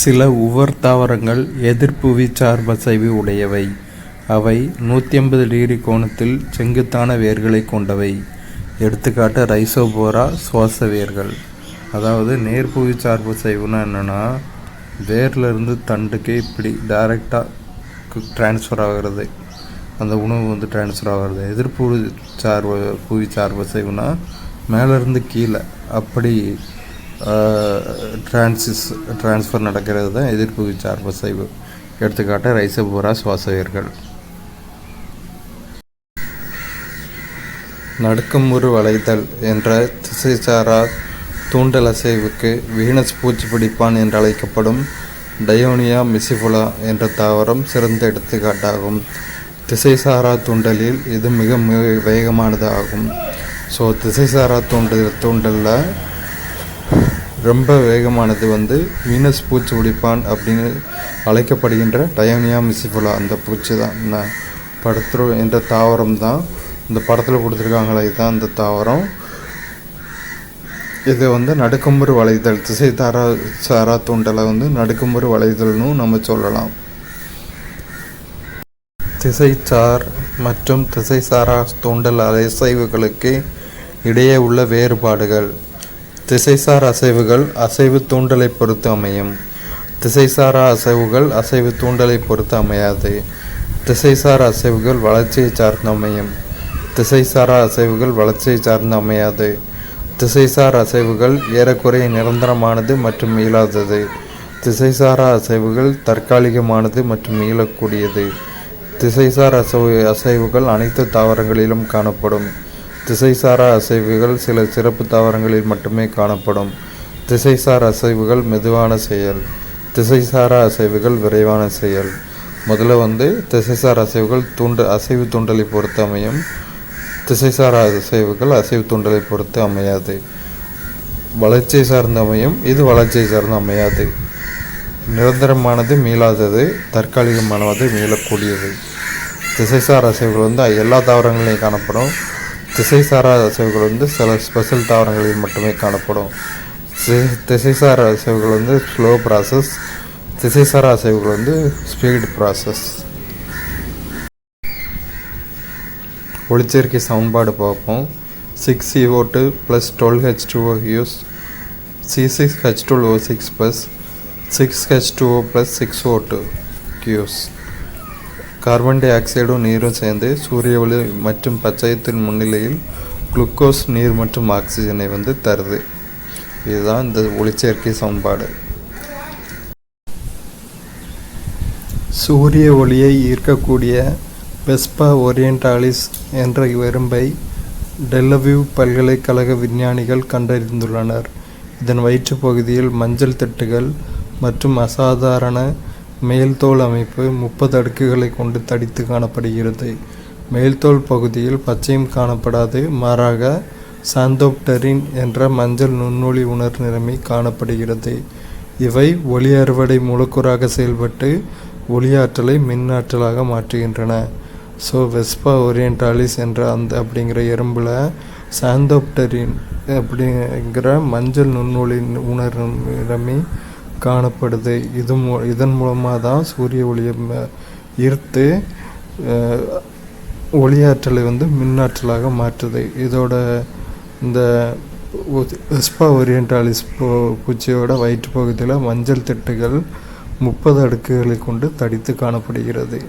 சில உவர் தாவரங்கள் எதிர்ப்புவிச்சார்பசைவு உடையவை. அவை 180 டிகிரி கோணத்தில் செங்குத்தான வேர்களை கொண்டவை. எடுத்துக்காட்டு ரைசோபோரா சுவாச வேர்கள். அதாவது நேர்புவிச்சார்பசைவுனா என்னென்னா, வேர்லேருந்து தண்டுக்கு இப்படி டைரெக்டாக ட்ரான்ஸ்ஃபர் ஆகிறது, அந்த உணவு ட்ரான்ஸ்ஃபர் ஆகிறது. புவிச்சார்பசைவுனா மேலேருந்து கீழே அப்படி ட்ரான்ஸ்ஃபர் நடக்கிறது தான் எதிர்ப்புவிச்சார்பசைவு. எடுத்துக்காட்டு ரைசோபோரா சுவாச வேர்கள். நடுக்கமுறு வளைதல் என்ற திசைசாரா தூண்டல் அசைவுக்கு வீனஸ் பூச்சிப்பிடிப்பான் என்று அழைக்கப்படும் டயோனியா மிசிபுலா என்ற தாவரம் சிறந்த எடுத்துக்காட்டாகும். திசைசாரா தூண்டலில் இது மிக வேகமானது ஆகும். ஸோ திசைசாரா தூண்டலில் ரொம்ப வேகமானது வீனஸ் பூச்சி பிடிப்பான் அப்படின்னு அழைக்கப்படுகின்ற டயோனியா மிசிபுலா அந்த பூச்சி தான். படத்தில் என்ற தாவரம் தான் இந்த படத்தில் கொடுத்துருக்காங்களே, இதுதான் அந்த தாவரம். இது நடுக்கமுறு வளைதல், திசைசாரா தூண்டலை நடுக்கமுறு வளைதல்னு நம்ம சொல்லலாம். திசைசார் மற்றும் திசைசாரா தூண்டல் அசைவுகளுக்கு இடையே உள்ள வேறுபாடுகள். திசைசார் அசைவுகள் அசைவு தூண்டலை பொறுத்து அமையும். திசைசாரா அசைவுகள் அசைவு தூண்டலை பொறுத்து அமையாது. திசைசார் அசைவுகள் வளர்ச்சியை சார்ந்து அமையும். திசைசாரா அசைவுகள் வளர்ச்சியை சார்ந்து அமையாது. திசைசார் அசைவுகள் ஏறக்குறைய நிரந்தரமானது மற்றும் மீளாதது. திசைசாரா அசைவுகள் தற்காலிகமானது மற்றும் மீளக்கூடியது. திசைசார் அசைவுகள் அனைத்து தாவரங்களிலும் காணப்படும். திசைசாரா அசைவுகள் சில சிறப்பு தாவரங்களில் மட்டுமே காணப்படும். திசைசார் அசைவுகள் மெதுவான செயல், திசைசாரா அசைவுகள் விரைவான செயல். முதல்ல திசைசார் அசைவுகள் அசைவு தூண்டலை பொறுத்து அமையும். திசைசாரா அசைவுகள் அசைவு தூண்டலை பொறுத்து அமையாது. வளர்ச்சியை சார்ந்து அமையும், இது வளர்ச்சியை சார்ந்து அமையாது. நிரந்தரமானது, மீளாதது, தற்காலிகமானது, மீளக்கூடியது. திசைசார் அசைவுகள் எல்லா தாவரங்களையும் காணப்படும். திசைசாரா அசைவுகள் சில ஸ்பெஷல் தாவரங்களில் மட்டுமே காணப்படும். திசைசாரா அசைவுகள் ஸ்லோ ப்ராசஸ், திசைசாரா அசைவுகள் ஸ்பீட் ப்ராசஸ். ஒளிச்சேர்க்கை சமன்பாடு பார்ப்போம். 6CO2 + 12H2O gives C6H12O6 + 6H2O + 6O2 gives. Carbon டை ஆக்சைடும் நீரும் சேர்ந்து சூரிய ஒளி மற்றும் பச்சையத்தின் முன்னிலையில் குளுக்கோஸ், நீர் மற்றும் ஆக்சிஜனை தருது. இதுதான் இந்த ஒளிச்சேர்க்கை சமன்பாடு. சூரிய ஒளியை ஈர்க்கக்கூடிய வெஸ்பா ஓரியண்டாலிஸ் என்ற எறும்பை டெல்லவிவ் பல்கலைக்கழக விஞ்ஞானிகள் கண்டறிந்துள்ளனர். இதன் வயிற்றுப்பகுதியில் மஞ்சள் திட்டுகள் மற்றும் அசாதாரண மேல்தோல் அமைப்பு 30 அடுக்குகளை கொண்டு தடித்து காணப்படுகிறது. மேல்தோல் பகுதியில் பச்சையும் காணப்படாது, மாறாக சாந்தோப்டரின் என்ற மஞ்சள் நுண்ணொளி உணர் நிறமி காணப்படுகிறது. இவை ஒளி அறுவடை மூலக்கூறாக செயல்பட்டு ஒளியாற்றலை மின்னாற்றலாக மாற்றுகின்றன. ஸோ வெஸ்பா ஓரியண்டாலிஸ் என்ற அப்படிங்கிற எறும்பில் சாந்தோப்டரின் அப்படிங்கிற மஞ்சள் நுண்ணொளி உணர் நிறமி காணப்படுது. இதன் மூலமாக தான் சூரிய ஒளியை ஈர்த்து ஒளியாற்றலை மின்னாற்றலாக மாற்றுது. இதோட இந்த வெஸ்பா ஓரியண்டாலிஸ் பூச்சியோட வயிற்றுப்பகுதியில் மஞ்சள் திட்டுகள் 30 அடுக்குகளை கொண்டு தடித்து காணப்படுகிறது.